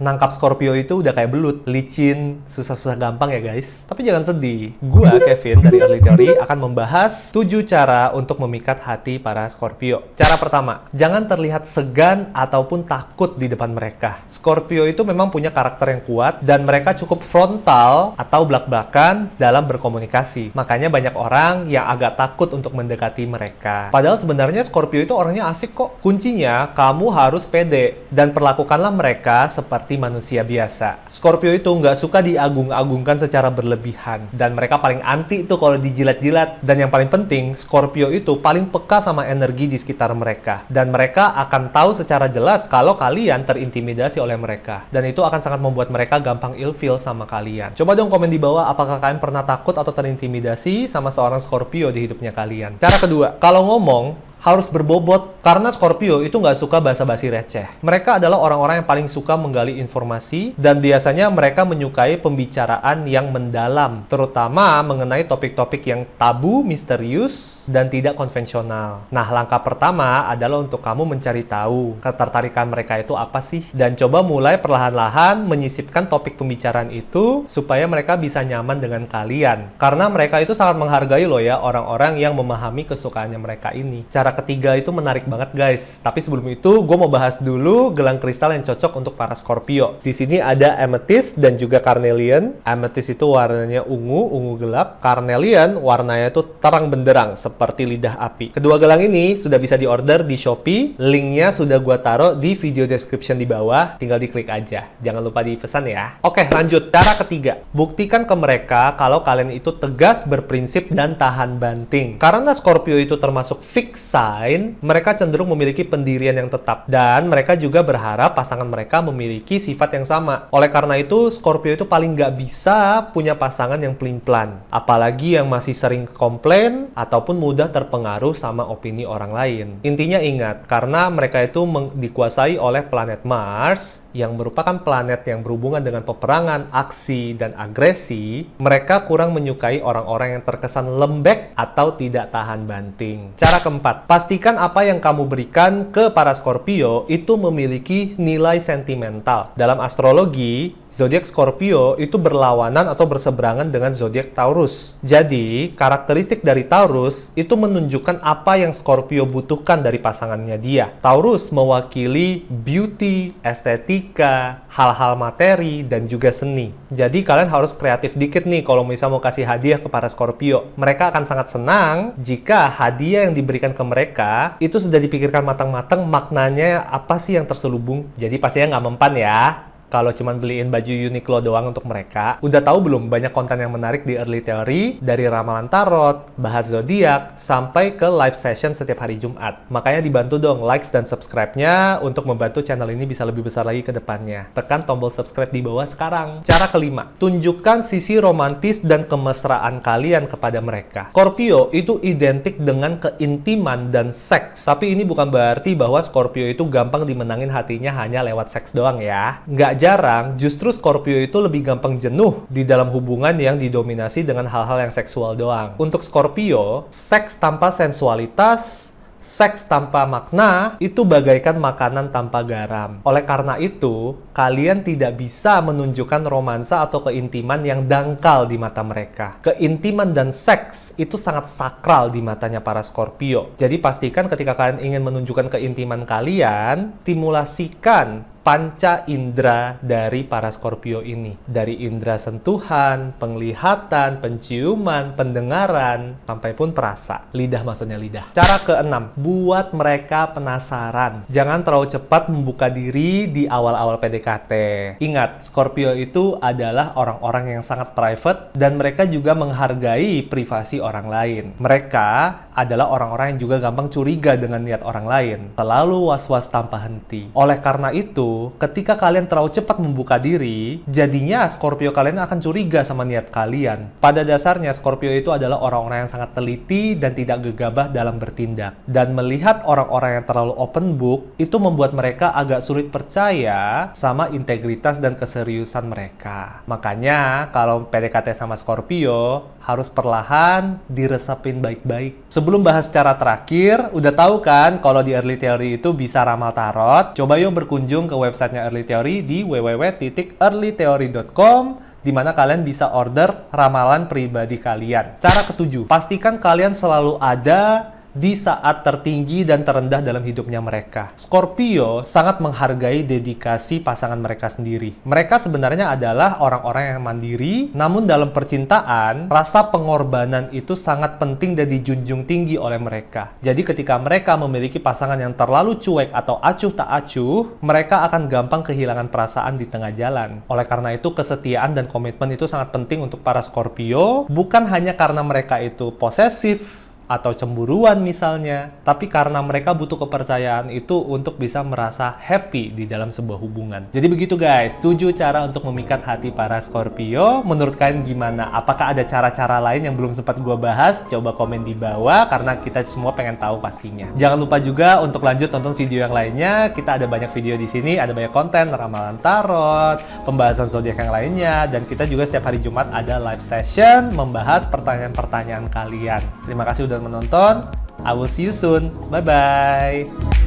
Nangkap Scorpio itu udah kayak belut, licin, susah-susah gampang ya guys. Tapi jangan sedih, gua Kevin dari Early Theory akan membahas 7 cara untuk memikat hati para Scorpio. Cara pertama, jangan terlihat segan ataupun takut di depan mereka. Scorpio itu memang punya karakter yang kuat dan mereka cukup frontal atau blak-blakan dalam berkomunikasi. Makanya banyak orang yang agak takut untuk mendekati mereka. Padahal sebenarnya Scorpio itu orangnya asik kok. Kuncinya, kamu harus pede dan perlakukanlah mereka seperti manusia biasa. Scorpio itu nggak suka diagung-agungkan secara berlebihan. Dan mereka paling anti tuh kalau dijilat-jilat. Dan yang paling penting, Scorpio itu paling peka sama energi di sekitar mereka. Dan mereka akan tahu secara jelas kalau kalian terintimidasi oleh mereka. Dan itu akan sangat membuat mereka gampang ilfeel sama kalian. Coba dong komen di bawah apakah kalian pernah takut atau terintimidasi sama seorang Scorpio di hidupnya kalian. Cara kedua, kalau ngomong, harus berbobot, karena Scorpio itu nggak suka basa-basi receh. Mereka adalah orang-orang yang paling suka menggali informasi, dan biasanya mereka menyukai pembicaraan yang mendalam, terutama mengenai topik-topik yang tabu, misterius, dan tidak konvensional. Nah, langkah pertama adalah untuk kamu mencari tahu ketertarikan mereka itu apa sih, dan coba mulai perlahan-lahan menyisipkan topik pembicaraan itu, supaya mereka bisa nyaman dengan kalian. Karena mereka itu sangat menghargai loh ya, orang-orang yang memahami kesukaannya mereka ini. Cara ketiga itu menarik banget guys. Tapi sebelum itu, gue mau bahas dulu gelang kristal yang cocok untuk para Scorpio. Di sini ada amethyst dan juga carnelian. Amethyst itu warnanya ungu gelap. Carnelian warnanya itu terang benderang seperti lidah api. Kedua gelang ini sudah bisa diorder di Shopee. Linknya sudah gue taruh di video description di bawah. Tinggal diklik aja. Jangan lupa dipesan ya. Oke, lanjut. Cara ketiga. Buktikan ke mereka kalau kalian itu tegas, berprinsip, dan tahan banting. Karena Scorpio itu termasuk fix mereka cenderung memiliki pendirian yang tetap, dan mereka juga berharap pasangan mereka memiliki sifat yang sama. Oleh karena itu, Scorpio itu paling nggak bisa punya pasangan yang pelin-pelan, apalagi yang masih sering komplain ataupun mudah terpengaruh sama opini orang lain. Intinya ingat, karena mereka itu dikuasai oleh planet Mars, yang merupakan planet yang berhubungan dengan peperangan, aksi, dan agresi, mereka kurang menyukai orang-orang yang terkesan lembek atau tidak tahan banting. Cara keempat, pastikan apa yang kamu berikan ke para Scorpio itu memiliki nilai sentimental. Dalam astrologi, zodiak Scorpio itu berlawanan atau berseberangan dengan zodiak Taurus. Jadi, karakteristik dari Taurus itu menunjukkan apa yang Scorpio butuhkan dari pasangannya dia. Taurus mewakili beauty, estetika, hal-hal materi, dan juga seni. Jadi, kalian harus kreatif dikit nih kalau misalnya mau kasih hadiah ke para Scorpio. Mereka akan sangat senang jika hadiah yang diberikan ke mereka itu sudah dipikirkan matang-matang maknanya apa sih yang terselubung. Jadi, pastinya nggak mempan ya kalau cuma beliin baju Uniqlo doang untuk mereka. Udah tahu belum banyak konten yang menarik di Early Theory, dari ramalan tarot, bahas zodiak, sampai ke live session setiap hari Jumat. Makanya dibantu dong likes dan subscribe-nya untuk membantu channel ini bisa lebih besar lagi ke depannya. Tekan tombol subscribe di bawah sekarang. Cara kelima, tunjukkan sisi romantis dan kemesraan kalian kepada mereka. Scorpio itu identik dengan keintiman dan seks. Tapi ini bukan berarti bahwa Scorpio itu gampang dimenangin hatinya hanya lewat seks doang ya. Nggak jarang, justru Scorpio itu lebih gampang jenuh di dalam hubungan yang didominasi dengan hal-hal yang seksual doang. Untuk Scorpio, seks tanpa sensualitas, seks tanpa makna, itu bagaikan makanan tanpa garam. Oleh karena itu, kalian tidak bisa menunjukkan romansa atau keintiman yang dangkal di mata mereka. Keintiman dan seks itu sangat sakral di matanya para Scorpio. Jadi pastikan ketika kalian ingin menunjukkan keintiman kalian, stimulasikan panca indera dari para Scorpio ini. Dari indera sentuhan, penglihatan, penciuman, pendengaran, sampai pun perasa. Lidah maksudnya lidah. Cara keenam, buat mereka penasaran. Jangan terlalu cepat membuka diri di awal-awal PDKT. Ingat, Scorpio itu adalah orang-orang yang sangat private dan mereka juga menghargai privasi orang lain. Mereka adalah orang-orang yang juga gampang curiga dengan niat orang lain. Selalu was-was tanpa henti. Oleh karena itu, ketika kalian terlalu cepat membuka diri, jadinya Scorpio kalian akan curiga sama niat kalian. Pada dasarnya, Scorpio itu adalah orang-orang yang sangat teliti dan tidak gegabah dalam bertindak. Dan melihat orang-orang yang terlalu open book, itu membuat mereka agak sulit percaya sama integritas dan keseriusan mereka. Makanya, kalau PDKT sama Scorpio, harus perlahan diresepin baik-baik. sebelum bahas cara terakhir, udah tahu kan kalau di Early Theory itu bisa ramal tarot? Coba yuk berkunjung ke websitenya Early Theory di www.earlytheory.com, di mana kalian bisa order ramalan pribadi kalian. Cara ketujuh, pastikan kalian selalu ada di saat tertinggi dan terendah dalam hidupnya mereka. Scorpio sangat menghargai dedikasi pasangan mereka sendiri. Mereka sebenarnya adalah orang-orang yang mandiri, namun dalam percintaan, rasa pengorbanan itu sangat penting dan dijunjung tinggi oleh mereka. Jadi ketika mereka memiliki pasangan yang terlalu cuek atau acuh tak acuh, mereka akan gampang kehilangan perasaan di tengah jalan. Oleh karena itu, kesetiaan dan komitmen itu sangat penting untuk para Scorpio, bukan hanya karena mereka itu posesif atau cemburuan misalnya, tapi karena mereka butuh kepercayaan itu untuk bisa merasa happy di dalam sebuah hubungan. Jadi begitu guys, 7 cara untuk memikat hati para Scorpio. Menurut kalian gimana? Apakah ada cara-cara lain yang belum sempat gue bahas? Coba komen di bawah, karena kita semua pengen tahu pastinya. Jangan lupa juga untuk lanjut nonton video yang lainnya. Kita ada banyak video di sini, ada banyak konten, ramalan tarot, pembahasan zodiak yang lainnya, dan kita juga setiap hari Jumat ada live session membahas pertanyaan-pertanyaan kalian. Terima kasih udah menonton. I will see you soon. Bye-bye.